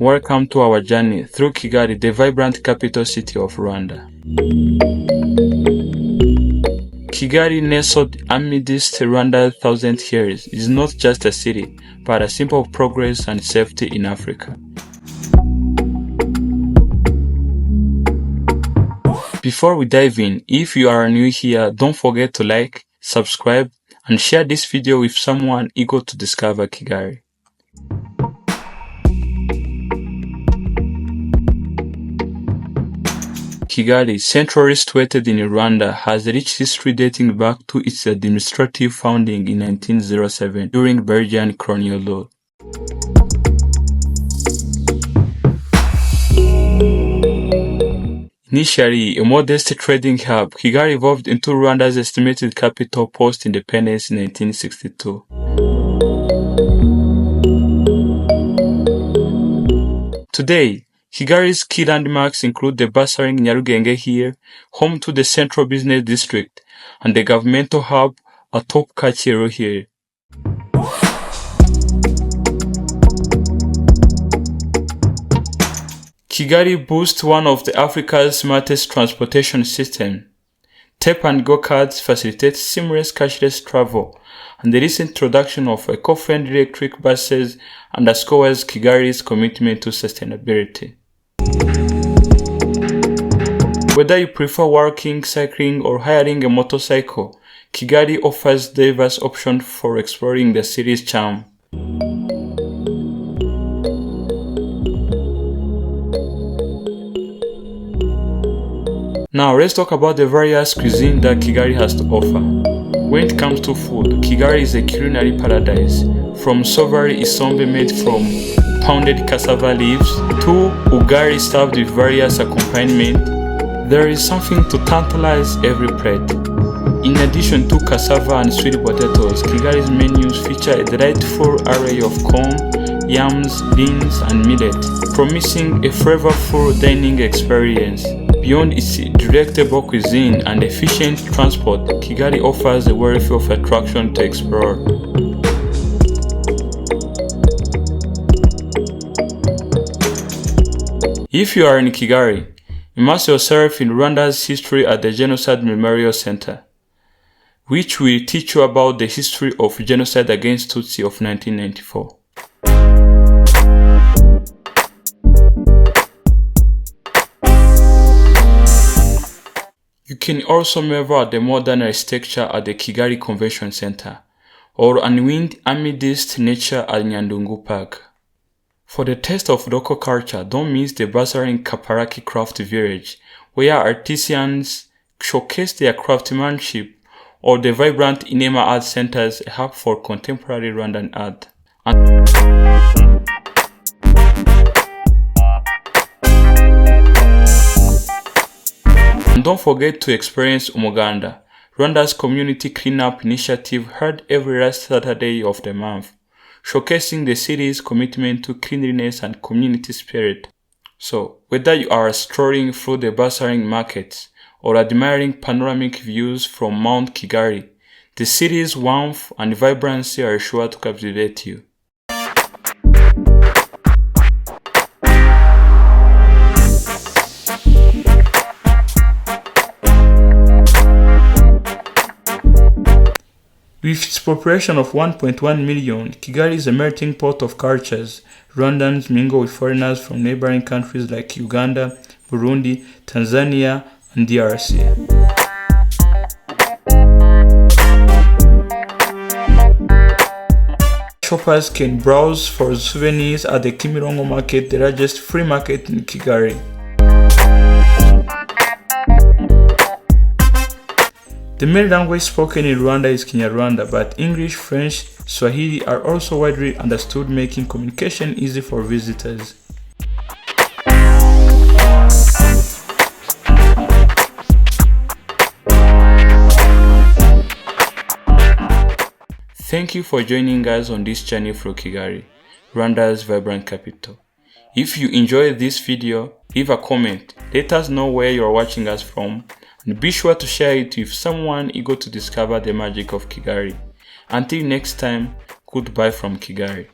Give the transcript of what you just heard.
Welcome to our journey through Kigali, the vibrant capital city of Rwanda. Kigali, nestled amidst Rwanda's 1,000 years, is not just a city, but a symbol of progress and safety in Africa. Before we dive in, if you are new here, don't forget to like, subscribe, and share this video with someone eager to discover Kigali. Kigali, centrally situated in Rwanda, has a rich history dating back to its administrative founding in 1907 during Belgian colonial rule. Initially a modest trading hub, Kigali evolved into Rwanda's estimated capital post-independence in 1962. Today, Kigali's key landmarks include the bustling Nyarugenge here, home to the central business district, and the governmental hub atop Kacyiru here. Kigali boasts one of Africa's smartest transportation systems. Tap and Go cards facilitate seamless cashless travel, and the recent introduction of eco-friendly electric buses underscores Kigali's commitment to sustainability. Whether you prefer walking, cycling, or hiring a motorcycle, Kigali offers diverse options for exploring the city's charm. Now let's talk about the various cuisine that Kigali has to offer. When it comes to food, Kigali is a culinary paradise. From savory isombe made from pounded cassava leaves to ugali served with various accompaniments, there is something to tantalize every plate. In addition to cassava and sweet potatoes, Kigali's menus feature a delightful array of corn, yams, beans, and millet, promising a flavorful dining experience. Beyond its delectable cuisine and efficient transport, Kigali offers a wealth of attractions to explore. If you are in Kigali, immerse yourself in Rwanda's history at the Genocide Memorial Center, which will teach you about the history of genocide against Tutsi of 1994. You can also marvel at the modern architecture at the Kigali Convention Center, or unwind amidst nature at Nyandungu Park. For the taste of local culture, don't miss the bustling Kaparaki Craft Village, where artisans showcase their craftsmanship, or the vibrant Inema Art Centers, a hub for contemporary Rwandan art. And don't forget to experience Umuganda, Rwanda's community cleanup initiative held every last Saturday of the month, showcasing the city's commitment to cleanliness and community spirit. So, whether you are strolling through the bustling markets or admiring panoramic views from Mount Kigali, the city's warmth and vibrancy are sure to captivate you. With its population of 1.1 million, Kigali is a melting pot of cultures. Rwandans mingle with foreigners from neighboring countries like Uganda, Burundi, Tanzania, and DRC. Shoppers can browse for souvenirs at the Kimirongo Market, the largest free market in Kigali. The main language spoken in Rwanda is Kinyarwanda, but English, French, Swahili are also widely understood, making communication easy for visitors. Thank you for joining us on this journey through Kigali, Rwanda's vibrant capital. If you enjoyed this video, leave a comment, let us know where you are watching us from, and be sure to share it with someone eager to discover the magic of Kigali. Until next time, goodbye from Kigali.